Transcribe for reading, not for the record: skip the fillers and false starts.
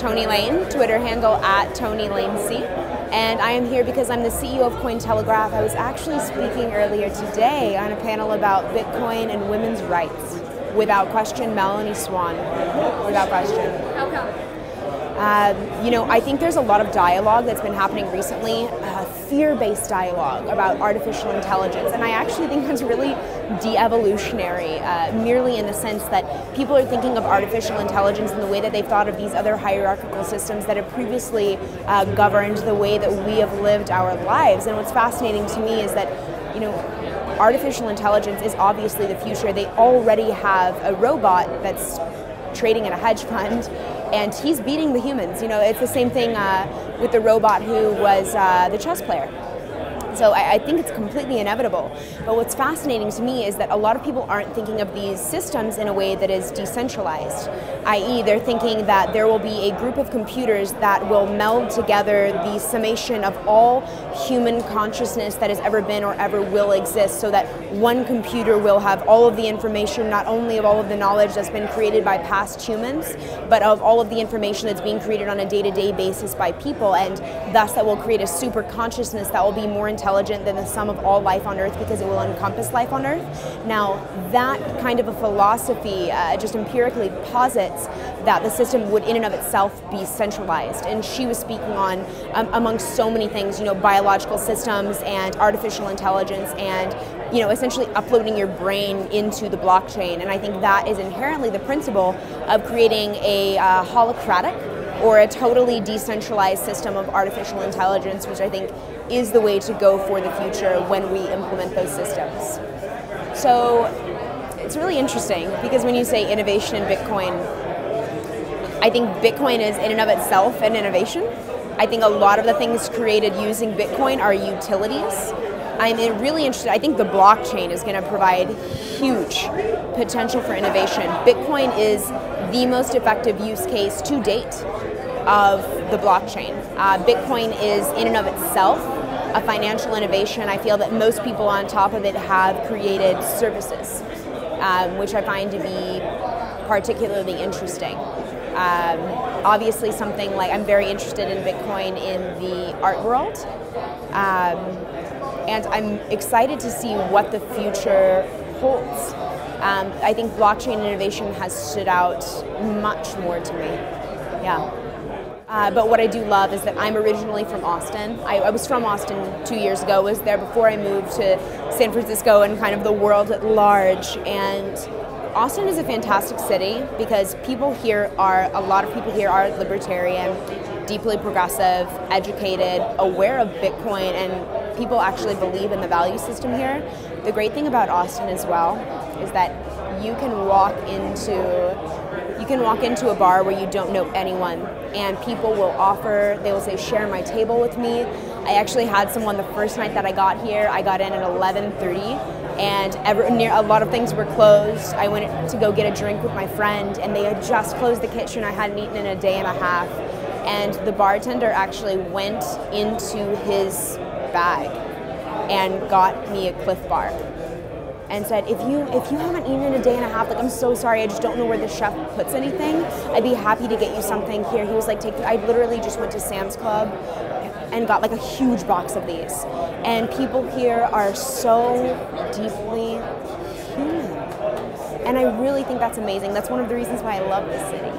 Toni Lane, Twitter handle at Toni Lane C. And I am here because I'm the CEO of Cointelegraph. I was actually speaking earlier today on a panel about Bitcoin and women's rights. Without question, Melanie Swan. Without question. How come? I think there's a lot of dialogue that's been happening recently, fear-based dialogue about artificial intelligence, and I actually think that's really de-evolutionary, merely in the sense that people are thinking of artificial intelligence in the way that they've thought of these other hierarchical systems that have previously governed the way that we have lived our lives. And what's fascinating to me is that, artificial intelligence is obviously the future. They already have a robot that's trading in a hedge fund, and he's beating the humans. It's the same thing with the robot who was the chess player. So I think it's completely inevitable. But what's fascinating to me is that a lot of people aren't thinking of these systems in a way that is decentralized, i.e. they're thinking that there will be a group of computers that will meld together the summation of all human consciousness that has ever been or ever will exist, so that one computer will have all of the information, not only of all of the knowledge that's been created by past humans, but of all of the information that's being created on a day-to-day basis by people, and thus that will create a super consciousness that will be more intelligent than the sum of all life on Earth, because it will encompass life on Earth. Now, that kind of a philosophy just empirically posits that the system would in and of itself be centralized. And she was speaking on, amongst so many things, biological systems and artificial intelligence and essentially uploading your brain into the blockchain. And I think that is inherently the principle of creating a holocratic or a totally decentralized system of artificial intelligence, which I think is the way to go for the future when we implement those systems. So it's really interesting, because when you say innovation in Bitcoin, I think Bitcoin is in and of itself an innovation. I think a lot of the things created using Bitcoin are utilities. I'm really interested. I think the blockchain is going to provide huge potential for innovation. Bitcoin is the most effective use case to date of the blockchain. Bitcoin is in and of itself a financial innovation. I feel that most people on top of it have created services, which I find to be particularly interesting. Obviously something like, I'm very interested in Bitcoin in the art world. And I'm excited to see what the future holds. I think blockchain innovation has stood out much more to me. Yeah. But what I do love is that I'm originally from Austin. I was from Austin 2 years ago. I was there before I moved to San Francisco and kind of the world at large. And Austin is a fantastic city because a lot of people here are libertarian, deeply progressive, educated, aware of Bitcoin, and people actually believe in the value system here. The great thing about Austin as well is that you can walk into a bar where you don't know anyone, and people they will say, share my table with me. I actually had someone the first night that I got here. I got in at 11:30, and a lot of things were closed. I went to go get a drink with my friend, and they had just closed the kitchen. I hadn't eaten in a day and a half, and the bartender actually went into his bag and got me a Cliff Bar and said, if you haven't eaten in a day and a half, I'm so sorry, I just don't know where the chef puts anything. I'd be happy to get you something here. He was like, I literally just went to Sam's Club and got a huge box of these. And people here are so deeply human. And I really think that's amazing. That's one of the reasons why I love this city.